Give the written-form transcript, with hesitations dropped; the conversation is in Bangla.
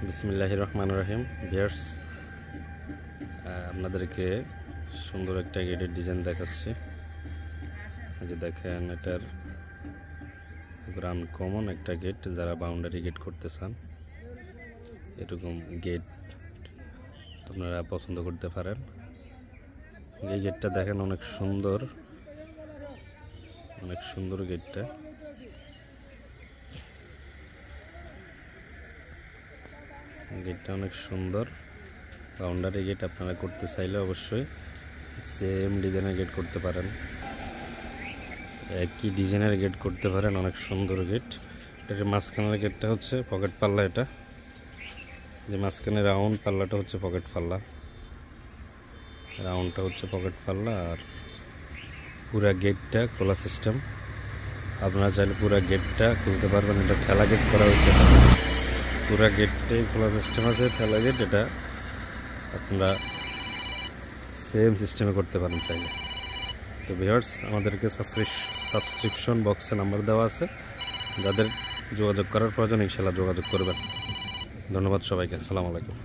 বিসমিল্লাহির রহমানির রহিম। ভিউয়ার্স, আপনাদেরকে সুন্দর একটা গেটের ডিজাইন দেখাচ্ছি। এই যে দেখেন, এটার গ্রান্ড কমন একটা গেট। যারা বাউন্ডারি গেট করতে চান, এরকম গেট আপনারা পছন্দ করতে পারেন। এই গেটটা দেখেন, অনেক সুন্দর গেটটা। গেটটা অনেক সুন্দর। বাউন্ডারি গেট আপনারা করতে চাইলে অবশ্যই সেম ডিজাইনের গেট করতে পারেন, একই ডিজাইনের গেট করতে পারেন। অনেক সুন্দর গেট। এটার মাঝখানের গেটটা হচ্ছে পকেট পাল্লা। এটা যে মাঝখানে রাউন্ড পাল্লাটা হচ্ছে পকেট পাল্লা, রাউন্ডটা হচ্ছে পকেট পাল্লা। আর পুরা গেটটা খোলা সিস্টেম। আপনারা চাইলে পুরা গেটটা খুলতে পারবেন। এটা ঠেলা গেট করা হয়েছে। পুরা গেটটাই খোলা সিস্টেম আছে, ঠেলা গেট। এটা আপনারা সেম সিস্টেমে করতে পারেন চাইলে। তো ভিউয়ার্স, আমাদেরকে সাবস্ক্রিপশন বক্সে নাম্বার দেওয়া আছে। যাদের যোগাযোগ করার প্রয়োজন ইনশাআল্লাহ যোগাযোগ করবেন। ধন্যবাদ সবাইকে। আসসালামু আলাইকুম।